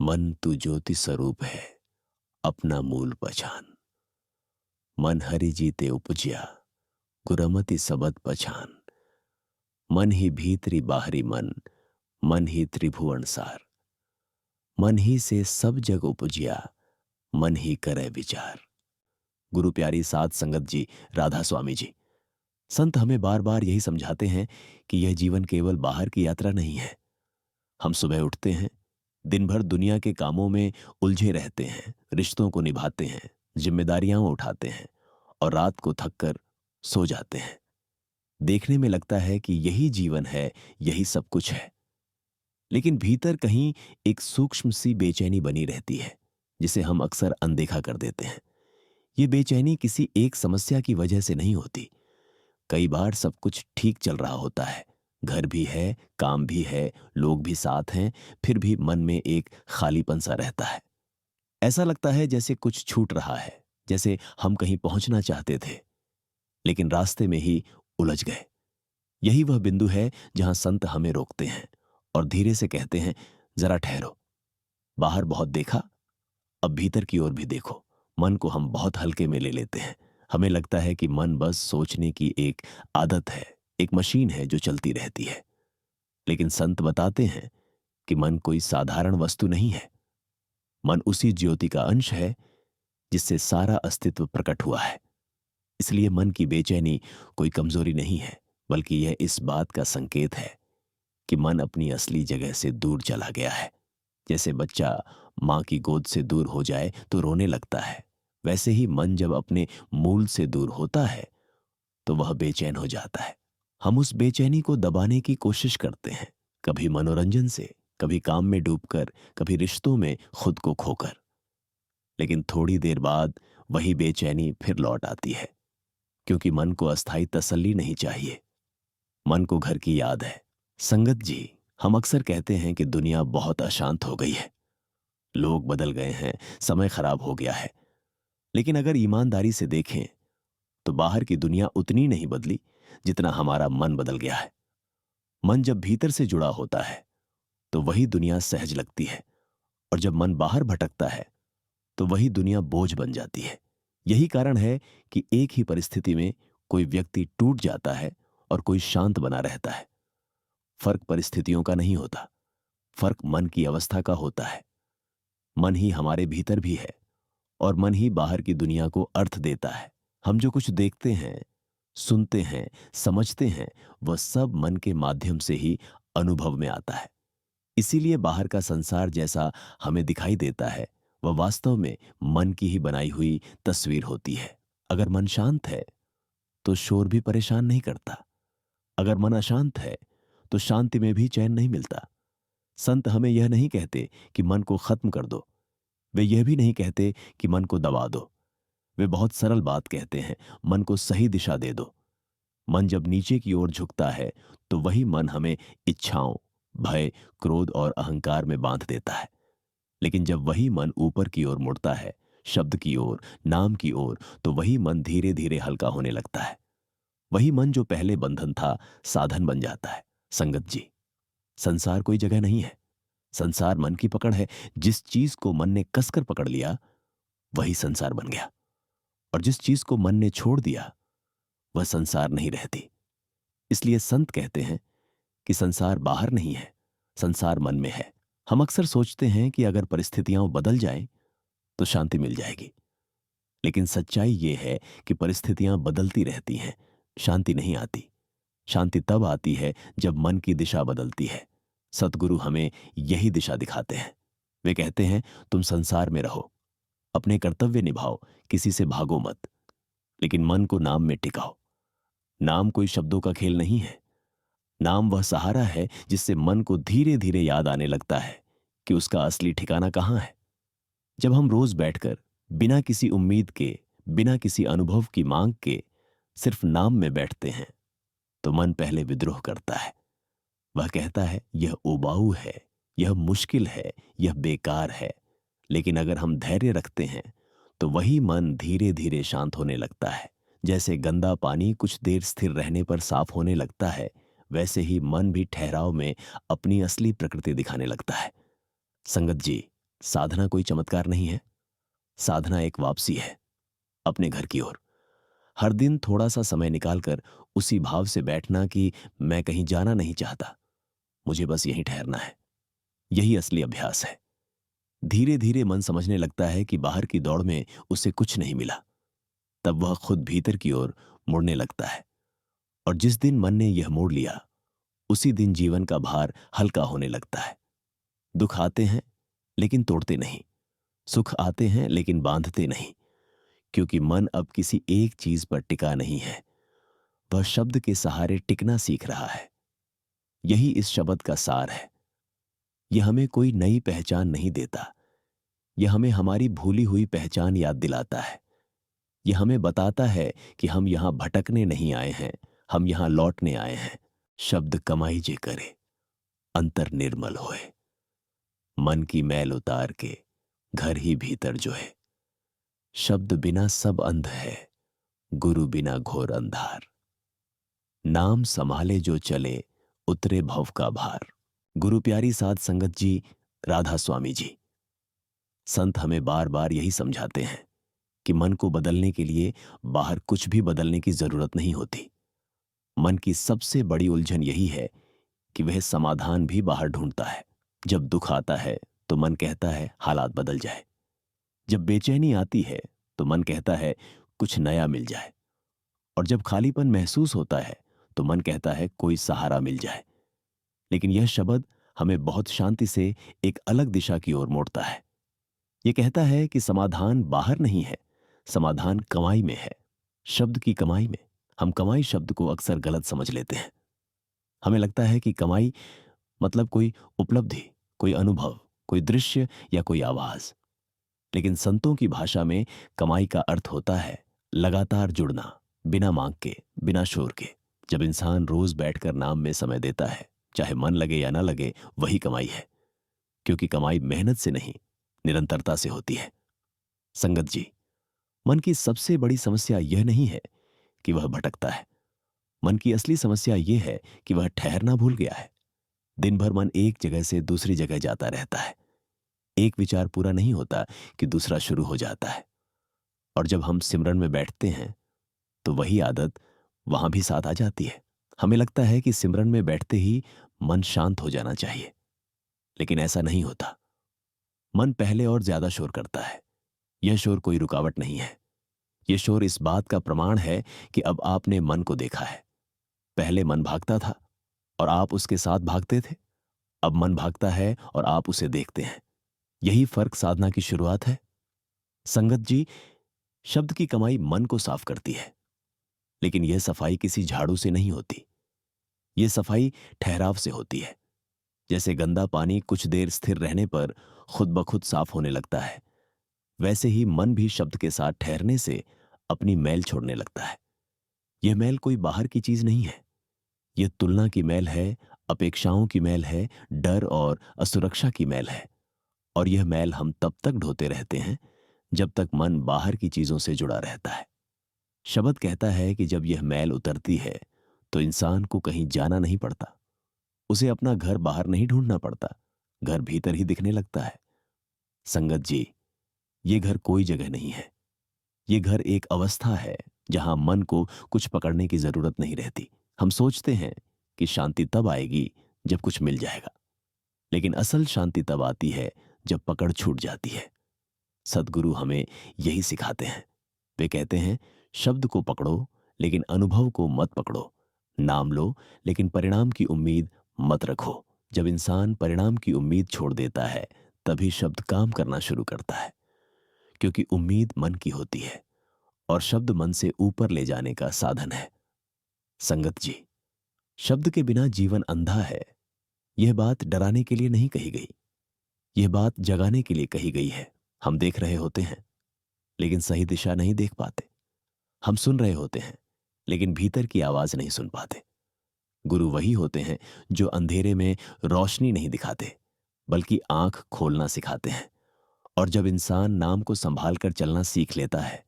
मन तू ज्योति स्वरूप है, अपना मूल पहचान। मन हरि जीते उपजिया, गुरमति सबद पहचान। मन ही भीतरी बाहरी मन, मन ही त्रिभुवन सार। मन ही से सब जग उपजिया, मन ही करे विचार। गुरु प्यारी साध संगत जी, राधा स्वामी जी। संत हमें बार बार यही समझाते हैं कि यह जीवन केवल बाहर की यात्रा नहीं है। हम सुबह उठते हैं, दिन भर दुनिया के कामों में उलझे रहते हैं, रिश्तों को निभाते हैं, जिम्मेदारियां उठाते हैं और रात को थककर सो जाते हैं। देखने में लगता है कि यही जीवन है, यही सब कुछ है। लेकिन भीतर कहीं एक सूक्ष्म सी बेचैनी बनी रहती है, जिसे हम अक्सर अनदेखा कर देते हैं। ये बेचैनी किसी एक समस्या की वजह से नहीं होती। कई बार सब कुछ ठीक चल रहा होता है, घर भी है, काम भी है, लोग भी साथ हैं, फिर भी मन में एक खालीपन सा रहता है। ऐसा लगता है जैसे कुछ छूट रहा है, जैसे हम कहीं पहुंचना चाहते थे लेकिन रास्ते में ही उलझ गए। यही वह बिंदु है जहां संत हमें रोकते हैं और धीरे से कहते हैं, जरा ठहरो। बाहर बहुत देखा, अब भीतर की ओर भी देखो। मन को हम बहुत हल्के में ले लेते हैं। हमें लगता है कि मन बस सोचने की एक आदत है, एक मशीन है जो चलती रहती है। लेकिन संत बताते हैं कि मन कोई साधारण वस्तु नहीं है। मन उसी ज्योति का अंश है जिससे सारा अस्तित्व प्रकट हुआ है। इसलिए मन की बेचैनी कोई कमजोरी नहीं है, बल्कि यह इस बात का संकेत है कि मन अपनी असली जगह से दूर चला गया है। जैसे बच्चा मां की गोद से दूर हो जाए तो रोने लगता है, वैसे ही मन जब अपने मूल से दूर होता है तो वह बेचैन हो जाता है। हम उस बेचैनी को दबाने की कोशिश करते हैं, कभी मनोरंजन से, कभी काम में डूबकर, कभी रिश्तों में खुद को खोकर। लेकिन थोड़ी देर बाद वही बेचैनी फिर लौट आती है, क्योंकि मन को अस्थायी तसल्ली नहीं चाहिए। मन को घर की याद है। संगत जी, हम अक्सर कहते हैं कि दुनिया बहुत अशांत हो गई है, लोग बदल गए हैं, समय खराब हो गया है। लेकिन अगर ईमानदारी से देखें तो बाहर की दुनिया उतनी नहीं बदली जितना हमारा मन बदल गया है। मन जब भीतर से जुड़ा होता है तो वही दुनिया सहज लगती है, और जब मन बाहर भटकता है तो वही दुनिया बोझ बन जाती है। यही कारण है कि एक ही परिस्थिति में कोई व्यक्ति टूट जाता है और कोई शांत बना रहता है। फर्क परिस्थितियों का नहीं होता, फर्क मन की अवस्था का होता है। मन ही हमारे भीतर भी है और मन ही बाहर की दुनिया को अर्थ देता है। हम जो कुछ देखते हैं, सुनते हैं, समझते हैं, वह सब मन के माध्यम से ही अनुभव में आता है। इसीलिए बाहर का संसार जैसा हमें दिखाई देता है, वह वास्तव में मन की ही बनाई हुई तस्वीर होती है। अगर मन शांत है तो शोर भी परेशान नहीं करता। अगर मन अशांत है तो शांति में भी चैन नहीं मिलता। संत हमें यह नहीं कहते कि मन को खत्म कर दो, वे यह भी नहीं कहते कि मन को दबा दो। वे बहुत सरल बात कहते हैं, मन को सही दिशा दे दो। मन जब नीचे की ओर झुकता है तो वही मन हमें इच्छाओं, भय, क्रोध और अहंकार में बांध देता है। लेकिन जब वही मन ऊपर की ओर मुड़ता है, शब्द की ओर, नाम की ओर, तो वही मन धीरे धीरे हल्का होने लगता है। वही मन जो पहले बंधन था, साधन बन जाता है। संगत जी, संसार कोई जगह नहीं है, संसार मन की पकड़ है। जिस चीज को मन ने कसकर पकड़ लिया वही संसार बन गया, और जिस चीज को मन ने छोड़ दिया वह संसार नहीं रहती। इसलिए संत कहते हैं कि संसार बाहर नहीं है, संसार मन में है। हम अक्सर सोचते हैं कि अगर परिस्थितियां बदल जाएं तो शांति मिल जाएगी, लेकिन सच्चाई यह है कि परिस्थितियां बदलती रहती हैं, शांति नहीं आती। शांति तब आती है जब मन की दिशा बदलती है। सतगुरु हमें यही दिशा दिखाते हैं। वे कहते हैं, तुम संसार में रहो, अपने कर्तव्य निभाओ, किसी से भागो मत, लेकिन मन को नाम में टिकाओ। नाम कोई शब्दों का खेल नहीं है। नाम वह सहारा है जिससे मन को धीरे धीरे याद आने लगता है कि उसका असली ठिकाना कहां है। जब हम रोज बैठकर बिना किसी उम्मीद के, बिना किसी अनुभव की मांग के सिर्फ नाम में बैठते हैं तो मन पहले विद्रोह करता है। वह कहता है, यह उबाऊ है, यह मुश्किल है, यह बेकार है। लेकिन अगर हम धैर्य रखते हैं तो वही मन धीरे धीरे शांत होने लगता है। जैसे गंदा पानी कुछ देर स्थिर रहने पर साफ होने लगता है, वैसे ही मन भी ठहराव में अपनी असली प्रकृति दिखाने लगता है। संगत जी, साधना कोई चमत्कार नहीं है। साधना एक वापसी है अपने घर की ओर। हर दिन थोड़ा सा समय निकालकर उसी भाव से बैठना कि मैं कहीं जाना नहीं चाहता, मुझे बस यहीं ठहरना है। यही असली अभ्यास है। धीरे धीरे मन समझने लगता है कि बाहर की दौड़ में उसे कुछ नहीं मिला। तब वह खुद भीतर की ओर मुड़ने लगता है। और जिस दिन मन ने यह मोड़ लिया, उसी दिन जीवन का भार हल्का होने लगता है। दुख आते हैं लेकिन तोड़ते नहीं, सुख आते हैं लेकिन बांधते नहीं, क्योंकि मन अब किसी एक चीज पर टिका नहीं है। वह शब्द के सहारे टिकना सीख रहा है। यही इस शब्द का सार है। यह हमें कोई नई पहचान नहीं देता, यह हमें हमारी भूली हुई पहचान याद दिलाता है। यह हमें बताता है कि हम यहां भटकने नहीं आए हैं, हम यहां लौटने आए हैं। शब्द कमाई जे करे, अंतर निर्मल होए। मन की मैल उतार के घर ही भीतर जो है। शब्द बिना सब अंध है, गुरु बिना घोर अंधार। नाम संभाले जो चले, उतरे भव का भार। गुरु प्यारी साध संगत जी, राधा स्वामी जी। संत हमें बार बार यही समझाते हैं कि मन को बदलने के लिए बाहर कुछ भी बदलने की जरूरत नहीं होती। मन की सबसे बड़ी उलझन यही है कि वह समाधान भी बाहर ढूंढता है। जब दुख आता है तो मन कहता है हालात बदल जाए। जब बेचैनी आती है तो मन कहता है कुछ नया मिल जाए। और जब खालीपन महसूस होता है तो मन कहता है कोई सहारा मिल जाए। लेकिन यह शब्द हमें बहुत शांति से एक अलग दिशा की ओर मोड़ता है। यह कहता है कि समाधान बाहर नहीं है, समाधान कमाई में है, शब्द की कमाई में। हम कमाई शब्द को अक्सर गलत समझ लेते हैं। हमें लगता है कि कमाई मतलब कोई उपलब्धि, कोई अनुभव, कोई दृश्य या कोई आवाज। लेकिन संतों की भाषा में कमाई का अर्थ होता है लगातार जुड़ना, बिना मांग के, बिना शोर के। जब इंसान रोज बैठकर नाम में समय देता है, चाहे मन लगे या ना लगे, वही कमाई है। क्योंकि कमाई मेहनत से नहीं, निरंतरता से होती है। संगत जी, मन की सबसे बड़ी समस्या यह नहीं है कि वह भटकता है। मन की असली समस्या यह है कि वह ठहरना भूल गया है। दिन भर मन एक जगह से दूसरी जगह जाता रहता है। एक विचार पूरा नहीं होता कि दूसरा शुरू हो जाता है। और जब हम सिमरन में बैठते हैं तो वही आदत वहां भी साथ आ जाती है। हमें लगता है कि सिमरन में बैठते ही मन शांत हो जाना चाहिए, लेकिन ऐसा नहीं होता। मन पहले और ज्यादा शोर करता है। यह शोर कोई रुकावट नहीं है। यह शोर इस बात का प्रमाण है कि अब आपने मन को देखा है। पहले मन भागता था और आप उसके साथ भागते थे। अब मन भागता है और आप उसे देखते हैं। यही फर्क साधना की शुरुआत है। संगत जी, शब्द की कमाई मन को साफ करती है, लेकिन यह सफाई किसी झाड़ू से नहीं होती। यह सफाई ठहराव से होती है। जैसे गंदा पानी कुछ देर स्थिर रहने पर खुद ब खुद साफ होने लगता है, वैसे ही मन भी शब्द के साथ ठहरने से अपनी मैल छोड़ने लगता है। यह मैल कोई बाहर की चीज नहीं है। यह तुलना की मैल है, अपेक्षाओं की मैल है, डर और असुरक्षा की मैल है। और यह मैल हम तब तक ढोते रहते हैं जब तक मन बाहर की चीजों से जुड़ा रहता है। शब्द कहता है कि जब यह मैल उतरती है तो इंसान को कहीं जाना नहीं पड़ता। उसे अपना घर बाहर नहीं ढूंढना पड़ता, घर भीतर ही दिखने लगता है। संगत जी, ये घर कोई जगह नहीं है। ये घर एक अवस्था है जहां मन को कुछ पकड़ने की जरूरत नहीं रहती। हम सोचते हैं कि शांति तब आएगी जब कुछ मिल जाएगा, लेकिन असल शांति तब आती है जब पकड़ छूट जाती है। सद्गुरु हमें यही सिखाते हैं। वे कहते हैं, शब्द को पकड़ो लेकिन अनुभव को मत पकड़ो। नाम लो लेकिन परिणाम की उम्मीद मत रखो। जब इंसान परिणाम की उम्मीद छोड़ देता है तभी शब्द काम करना शुरू करता है, क्योंकि उम्मीद मन की होती है और शब्द मन से ऊपर ले जाने का साधन है। संगत जी, शब्द के बिना जीवन अंधा है। यह बात डराने के लिए नहीं कही गई, यह बात जगाने के लिए कही गई है। हम देख रहे होते हैं लेकिन सही दिशा नहीं देख पाते। हम सुन रहे होते हैं लेकिन भीतर की आवाज नहीं सुन पाते। गुरु वही होते हैं जो अंधेरे में रोशनी नहीं दिखाते, बल्कि आंख खोलना सिखाते हैं। और जब इंसान नाम को संभाल कर चलना सीख लेता है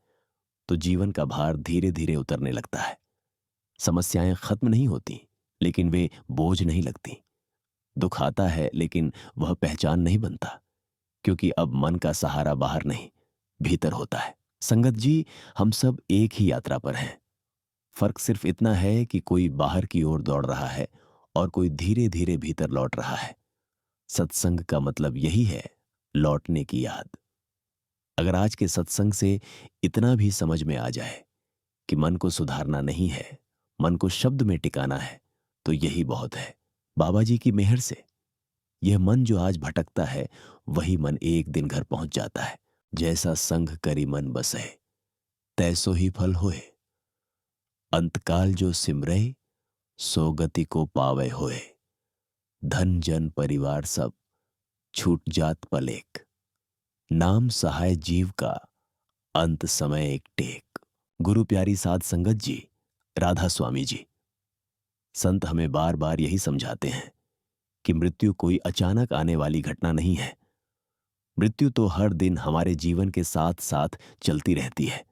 तो जीवन का भार धीरे धीरे उतरने लगता है। समस्याएं खत्म नहीं होती, लेकिन वे बोझ नहीं लगती। दुख आता है लेकिन वह पहचान नहीं बनता, क्योंकि अब मन का सहारा बाहर नहीं, भीतर होता है। संगत जी, हम सब एक ही यात्रा पर हैं। फर्क सिर्फ इतना है कि कोई बाहर की ओर दौड़ रहा है और कोई धीरे धीरे भीतर लौट रहा है। सत्संग का मतलब यही है, लौटने की याद। अगर आज के सत्संग से इतना भी समझ में आ जाए कि मन को सुधारना नहीं है, मन को शब्द में टिकाना है, तो यही बहुत है। बाबा जी की मेहर से यह मन जो आज भटकता है, वही मन एक दिन घर पहुंच जाता है। जैसा संग करी मन बसे, तैसो ही फल होए। अंतकाल जो सिमरे, सो गति को पावे होए। धन जन परिवार सब, छूट जात पल एक। नाम सहाय जीव का, अंत समय एक टेक। गुरु प्यारी साध संगत जी, राधा स्वामी जी। संत हमें बार बार यही समझाते हैं कि मृत्यु कोई अचानक आने वाली घटना नहीं है। मृत्यु तो हर दिन हमारे जीवन के साथ साथ चलती रहती है।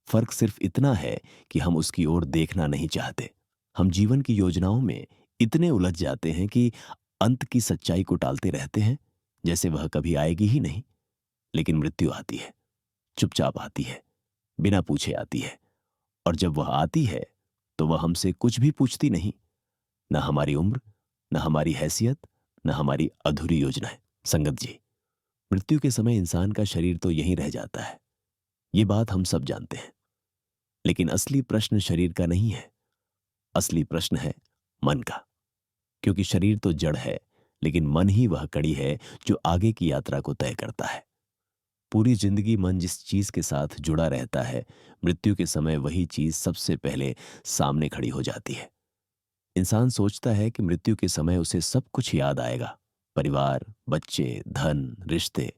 फर्क सिर्फ इतना है कि हम उसकी ओर देखना नहीं चाहते। हम जीवन की योजनाओं में इतने उलझ जाते हैं कि अंत की सच्चाई को टालते रहते हैं, जैसे वह कभी आएगी ही नहीं। लेकिन मृत्यु आती है, चुपचाप आती है, बिना पूछे आती है। और जब वह आती है तो वह हमसे कुछ भी पूछती नहीं, न हमारी उम्र, न हमारी हैसियत, न हमारी अधूरी योजनाएं। संगत जी, मृत्यु के समय इंसान का शरीर तो यहीं रह जाता है, ये बात हम सब जानते हैं। लेकिन असली प्रश्न शरीर का नहीं है, असली प्रश्न है मन का। क्योंकि शरीर तो जड़ है, लेकिन मन ही वह कड़ी है जो आगे की यात्रा को तय करता है। पूरी जिंदगी मन जिस चीज के साथ जुड़ा रहता है, मृत्यु के समय वही चीज सबसे पहले सामने खड़ी हो जाती है। इंसान सोचता है कि मृत्यु के समय उसे सब कुछ याद आएगा, परिवार, बच्चे, धन, रिश्ते।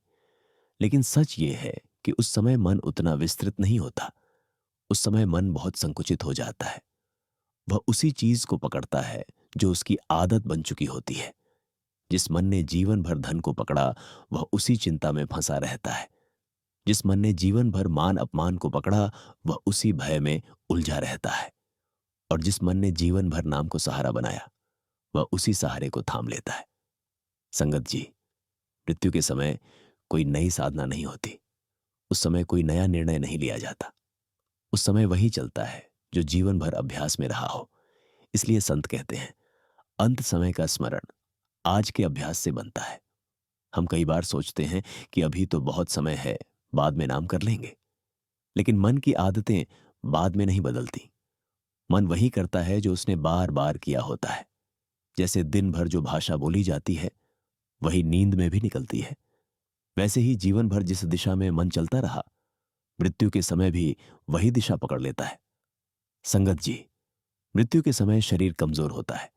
लेकिन सच ये है कि उस समय मन उतना विस्तृत नहीं होता। उस समय मन बहुत संकुचित हो जाता है। वह उसी चीज को पकड़ता है जो उसकी आदत बन चुकी होती है। जिस मन ने जीवन भर धन को पकड़ा, वह उसी चिंता में फंसा रहता है। जिस मन ने जीवन भर मान अपमान को पकड़ा, वह उसी भय में उलझा रहता है। और जिस मन ने जीवन भर नाम को सहारा बनाया, वह उसी सहारे को थाम लेता है। संगत जी, मृत्यु के समय कोई नई साधना नहीं होती। उस समय कोई नया निर्णय नहीं लिया जाता। उस समय वही चलता है जो जीवन भर अभ्यास में रहा हो। इसलिए संत कहते हैं, अंत समय का स्मरण आज के अभ्यास से बनता है। हम कई बार सोचते हैं कि अभी तो बहुत समय है, बाद में नाम कर लेंगे। लेकिन मन की आदतें बाद में नहीं बदलती। मन वही करता है जो उसने बार बार किया होता है। जैसे दिन भर जो भाषा बोली जाती है, वही नींद में भी निकलती है। वैसे ही जीवन भर जिस दिशा में मन चलता रहा, मृत्यु के समय भी वही दिशा पकड़ लेता है। संगत जी, मृत्यु के समय शरीर कमजोर होता है,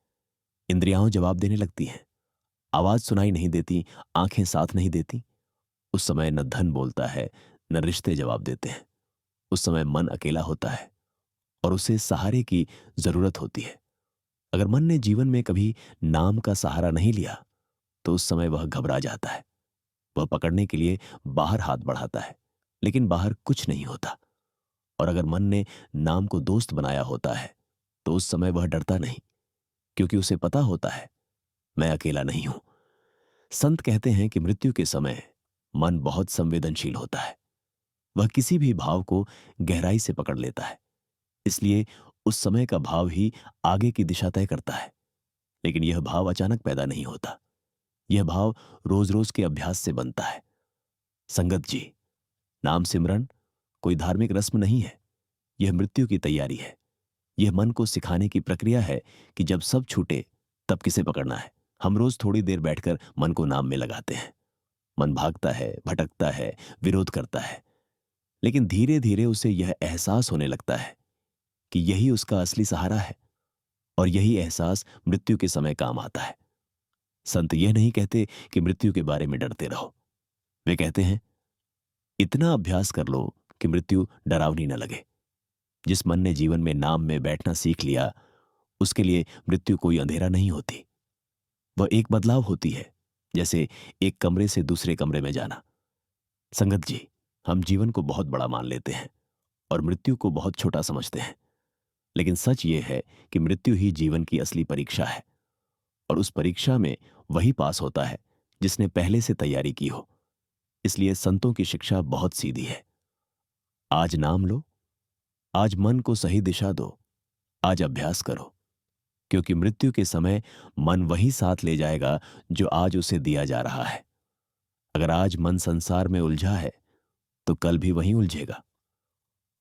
इंद्रियां जवाब देने लगती हैं, आवाज सुनाई नहीं देती, आंखें साथ नहीं देती। उस समय न धन बोलता है, न रिश्ते जवाब देते हैं। उस समय मन अकेला होता है और उसे सहारे की जरूरत होती है। अगर मन ने जीवन में कभी नाम का सहारा नहीं लिया, तो उस समय वह घबरा जाता है। वह पकड़ने के लिए बाहर हाथ बढ़ाता है, लेकिन बाहर कुछ नहीं होता। और अगर मन ने नाम को दोस्त बनाया होता है, तो उस समय वह डरता नहीं, क्योंकि उसे पता होता है, मैं अकेला नहीं हूं। संत कहते हैं कि मृत्यु के समय मन बहुत संवेदनशील होता है। वह किसी भी भाव को गहराई से पकड़ लेता है। इसलिए उस समय का भाव ही आगे की दिशा तय करता है। लेकिन यह भाव अचानक पैदा नहीं होता। यह भाव रोज रोज के अभ्यास से बनता है। संगत जी, नाम सिमरन कोई धार्मिक रस्म नहीं है, यह मृत्यु की तैयारी है। यह मन को सिखाने की प्रक्रिया है कि जब सब छूटे तब किसे पकड़ना है। हम रोज थोड़ी देर बैठकर मन को नाम में लगाते हैं। मन भागता है, भटकता है, विरोध करता है, लेकिन धीरे धीरे उसे यह एहसास होने लगता है कि यही उसका असली सहारा है। और यही एहसास मृत्यु के समय काम आता है। संत यह नहीं कहते कि मृत्यु के बारे में डरते रहो। वे कहते हैं, इतना अभ्यास कर लो कि मृत्यु डरावनी न लगे। जिस मन ने जीवन में नाम में बैठना सीख लिया, उसके लिए मृत्यु कोई अंधेरा नहीं होती। वह एक बदलाव होती है, जैसे एक कमरे से दूसरे कमरे में जाना। संगत जी, हम जीवन को बहुत बड़ा मान लेते हैं और मृत्यु को बहुत छोटा समझते हैं। लेकिन सच यह है कि मृत्यु ही जीवन की असली परीक्षा है। और उस परीक्षा में वही पास होता है जिसने पहले से तैयारी की हो। इसलिए संतों की शिक्षा बहुत सीधी है। आज नाम लो, आज मन को सही दिशा दो, आज अभ्यास करो, क्योंकि मृत्यु के समय मन वही साथ ले जाएगा जो आज उसे दिया जा रहा है। अगर आज मन संसार में उलझा है तो कल भी वहीं उलझेगा,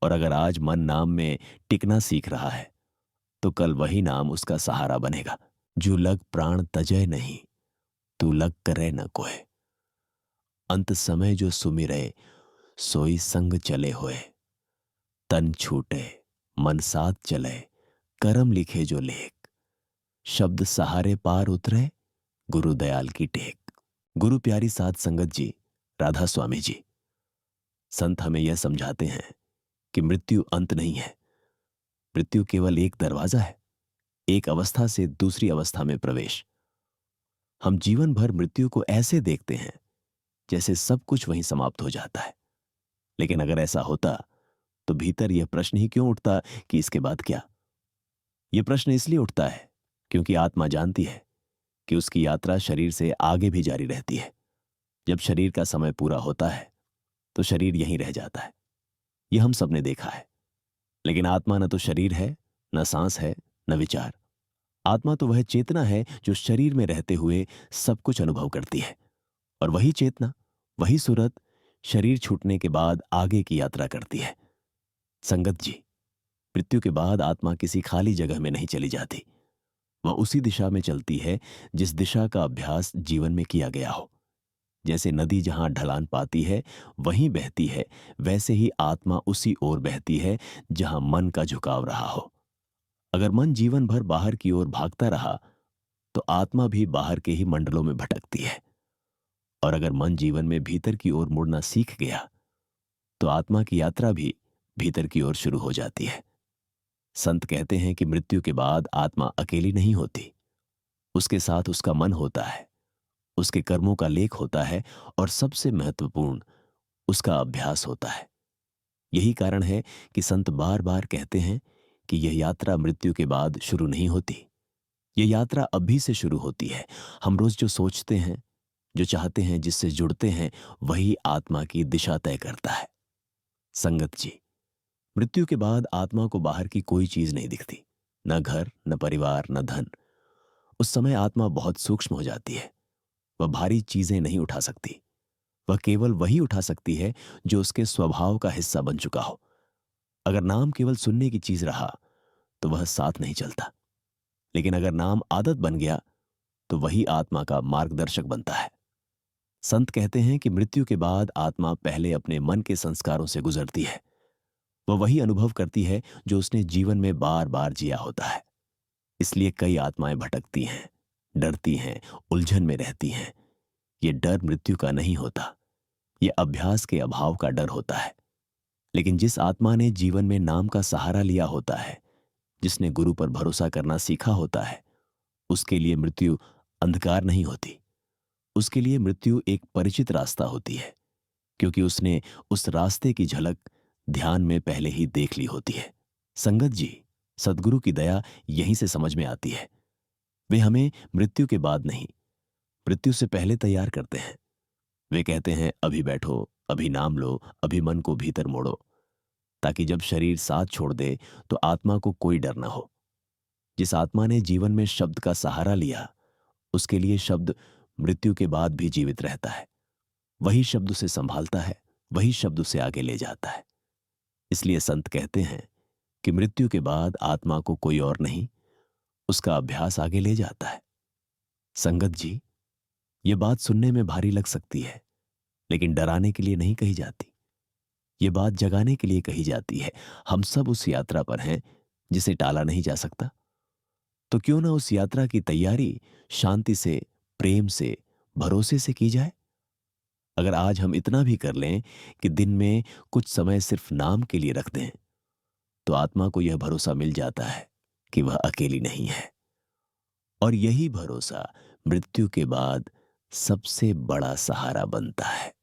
और अगर आज मन नाम में टिकना सीख रहा है तो कल वही नाम उसका सहारा बनेगा। जो लग प्राण तजय नहीं, तू लग करे न कोय। अंत समय जो सुमिरे, सोई संग चले होए। तन छूटे मन साथ चले, करम लिखे जो लेख। शब्द सहारे पार उतरे, गुरु दयाल की टेक। गुरु प्यारी साध संगत जी, राधा स्वामी जी। संत हमें यह समझाते हैं कि मृत्यु अंत नहीं है। मृत्यु केवल एक दरवाजा है, एक अवस्था से दूसरी अवस्था में प्रवेश। हम जीवन भर मृत्यु को ऐसे देखते हैं जैसे सब कुछ वहीं समाप्त हो जाता है। लेकिन अगर ऐसा होता तो भीतर यह प्रश्न ही क्यों उठता कि इसके बाद क्या? यह प्रश्न इसलिए उठता है क्योंकि आत्मा जानती है कि उसकी यात्रा शरीर से आगे भी जारी रहती है। जब शरीर का समय पूरा होता है तो शरीर यहीं रह जाता है। यह हम सबने देखा है। लेकिन आत्मा न तो शरीर है, न सांस है, न विचार। आत्मा तो वह चेतना है जो शरीर में रहते हुए सब कुछ अनुभव करती है, और वही चेतना, वही सूरत शरीर छूटने के बाद आगे की यात्रा करती है। संगत जी, मृत्यु के बाद आत्मा किसी खाली जगह में नहीं चली जाती। वह उसी दिशा में चलती है जिस दिशा का अभ्यास जीवन में किया गया हो। जैसे नदी जहां ढलान पाती है वहीं बहती है, वैसे ही आत्मा उसी ओर बहती है जहां मन का झुकाव रहा हो। अगर मन जीवन भर बाहर की ओर भागता रहा तो आत्मा भी बाहर के ही मंडलों में भटकती है, और अगर मन जीवन में भीतर की ओर मुड़ना सीख गया तो आत्मा की यात्रा भी भीतर की ओर शुरू हो जाती है। संत कहते हैं कि मृत्यु के बाद आत्मा अकेली नहीं होती, उसके साथ उसका मन होता है, उसके कर्मों का लेख होता है, और सबसे महत्वपूर्ण उसका अभ्यास होता है। यही कारण है कि संत बार बार कहते हैं कि यह यात्रा मृत्यु के बाद शुरू नहीं होती, यह यात्रा अभी से शुरू होती है। हम रोज जो सोचते हैं, जो चाहते हैं, जिससे जुड़ते हैं, वही आत्मा की दिशा तय करता है। संगत जी, मृत्यु के बाद आत्मा को बाहर की कोई चीज नहीं दिखती, न घर, न परिवार, न धन। उस समय आत्मा बहुत सूक्ष्म हो जाती है। वह भारी चीजें नहीं उठा सकती। वह केवल वही उठा सकती है जो उसके स्वभाव का हिस्सा बन चुका हो। अगर नाम केवल सुनने की चीज रहा तो वह साथ नहीं चलता, लेकिन अगर नाम आदत बन गया तो वही आत्मा का मार्गदर्शक बनता है। संत कहते हैं कि मृत्यु के बाद आत्मा पहले अपने मन के संस्कारों से गुजरती है। वह वही अनुभव करती है जो उसने जीवन में बार बार जिया होता है। इसलिए कई आत्माएं भटकती हैं, डरती हैं, उलझन में रहती हैं। यह डर मृत्यु का नहीं होता, यह अभ्यास के अभाव का डर होता है। लेकिन जिस आत्मा ने जीवन में नाम का सहारा लिया होता है, जिसने गुरु पर भरोसा करना सीखा होता है, उसके लिए मृत्यु अंधकार नहीं होती। उसके लिए मृत्यु एक परिचित रास्ता होती है, क्योंकि उसने उस रास्ते की झलक ध्यान में पहले ही देख ली होती है। संगत जी, सद्गुरु की दया यहीं से समझ में आती है। वे हमें मृत्यु के बाद नहीं, मृत्यु से पहले तैयार करते हैं। वे कहते हैं, अभी बैठो, अभी नाम लो, अभी मन को भीतर मोड़ो, ताकि जब शरीर साथ छोड़ दे तो आत्मा को कोई डर ना हो। जिस आत्मा ने जीवन में शब्द का सहारा लिया, उसके लिए शब्द मृत्यु के बाद भी जीवित रहता है। वही शब्द उसे संभालता है, वही शब्द उसे आगे ले जाता है। इसलिए संत कहते हैं कि मृत्यु के बाद आत्मा को कोई और नहीं, उसका अभ्यास आगे ले जाता है। संगत जी, यह बात सुनने में भारी लग सकती है, लेकिन डराने के लिए नहीं कही जाती। यह बात जगाने के लिए कही जाती है। हम सब उस यात्रा पर हैं जिसे टाला नहीं जा सकता। तो क्यों ना उस यात्रा की तैयारी शांति से, प्रेम से, भरोसे से की जाए। अगर आज हम इतना भी कर लें कि दिन में कुछ समय सिर्फ नाम के लिए रख दें, तो आत्मा को यह भरोसा मिल जाता है कि वह अकेली नहीं है। और यही भरोसा मृत्यु के बाद सबसे बड़ा सहारा बनता है।